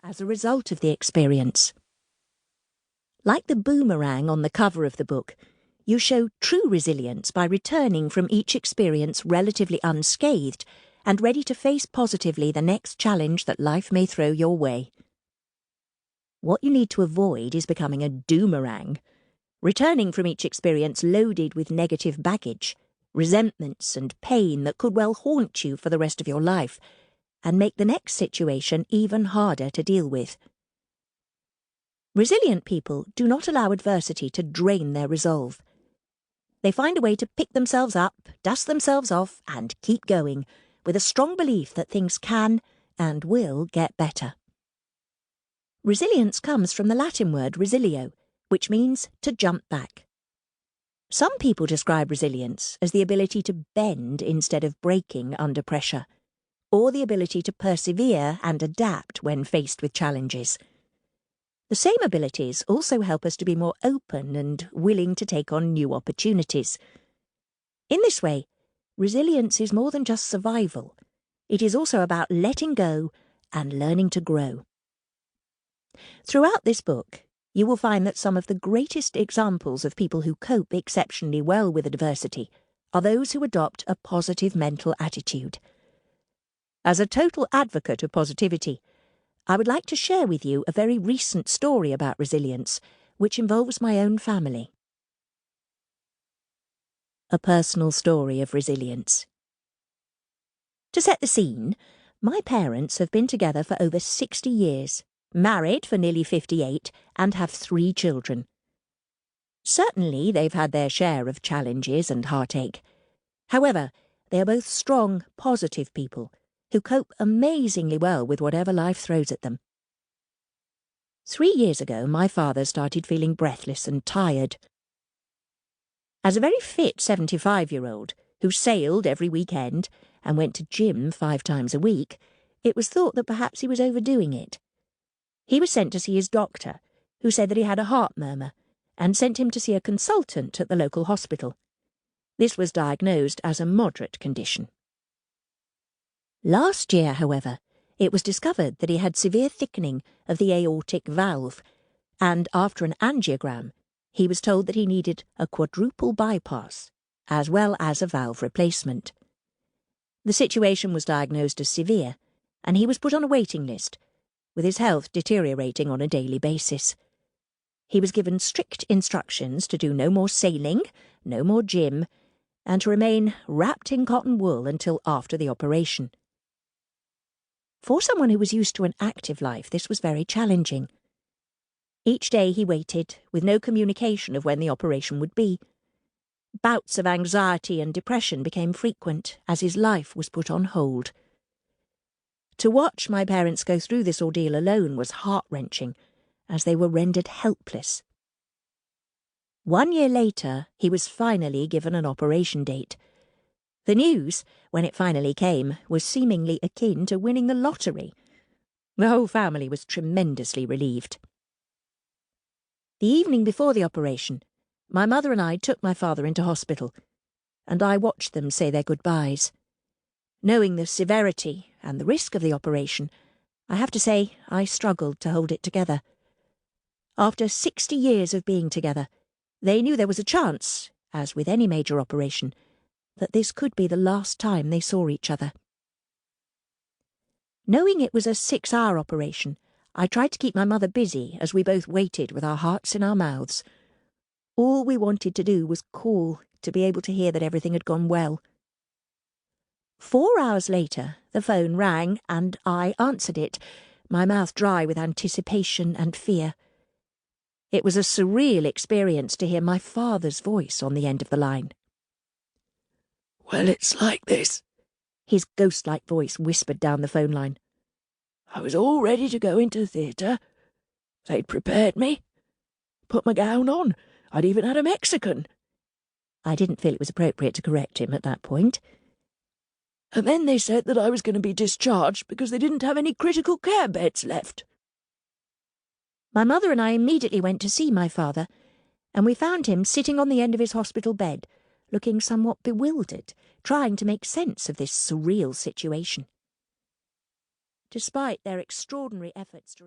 as a result of the experience. Like the boomerang on the cover of the book, you show true resilience by returning from each experience relatively unscathed and ready to face positively the next challenge that life may throw your way. What you need to avoid is becoming a doomerang, returning from each experience loaded with negative baggage, resentments and pain that could well haunt you for the rest of your life and make the next situation even harder to deal with. Resilient people do not allow adversity to drain their resolve. They find a way to pick themselves up, dust themselves off, and keep going, with a strong belief that things can and will get better. Resilience comes from the Latin word resilio, which means to jump back. Some people describe resilience as the ability to bend instead of breaking under pressure, or the ability to persevere and adapt when faced with challenges. The same abilities also help us to be more open and willing to take on new opportunities. In this way, resilience is more than just survival. It is also about letting go and learning to grow. Throughout this book, you will find that some of the greatest examples of people who cope exceptionally well with adversity are those who adopt a positive mental attitude. As a total advocate of positivity, I would like to share with you a very recent story about resilience, which involves my own family. A personal story of resilience. To set the scene, my parents have been together for over 60 years, married for nearly 58, and have 3 children. Certainly, they've had their share of challenges and heartache. However, they are both strong, positive people who cope amazingly well with whatever life throws at them. 3 years ago, my father started feeling breathless and tired. As a very fit 75-year-old who sailed every weekend and went to gym 5 times a week, it was thought that perhaps he was overdoing it. He was sent to see his doctor, who said that he had a heart murmur, and sent him to see a consultant at the local hospital. This was diagnosed as a moderate condition. Last year, however, it was discovered that he had severe thickening of the aortic valve, and after an angiogram, he was told that he needed a quadruple bypass, as well as a valve replacement. The situation was diagnosed as severe, and he was put on a waiting list, with his health deteriorating on a daily basis. He was given strict instructions to do no more sailing, no more gym, and to remain wrapped in cotton wool until after the operation. For someone who was used to an active life, this was very challenging. Each day he waited, with no communication of when the operation would be. Bouts of anxiety and depression became frequent as his life was put on hold. To watch my parents go through this ordeal alone was heart-wrenching, as they were rendered helpless. 1 year later, he was finally given an operation date. The news, when it finally came, was seemingly akin to winning the lottery. The whole family was tremendously relieved. The evening before the operation, my mother and I took my father into hospital, and I watched them say their goodbyes. Knowing the severity and the risk of the operation, I have to say I struggled to hold it together. After 60 years of being together, they knew there was a chance, as with any major operation, that this could be the last time they saw each other. Knowing it was a 6-hour operation, I tried to keep my mother busy as we both waited with our hearts in our mouths. All we wanted to do was call to be able to hear that everything had gone well. 4 hours later, the phone rang and I answered it, my mouth dry with anticipation and fear. It was a surreal experience to hear my father's voice on the end of the line. "Well, it's like this," his ghost-like voice whispered down the phone line. "I was all ready to go into the theatre. They'd prepared me. Put my gown on. I'd even had a Mexican." I didn't feel it was appropriate to correct him at that point. "And then they said that I was going to be discharged because they didn't have any critical care beds left." My mother and I immediately went to see my father, and we found him sitting on the end of his hospital bed, looking somewhat bewildered, trying to make sense of this surreal situation. Despite their extraordinary efforts to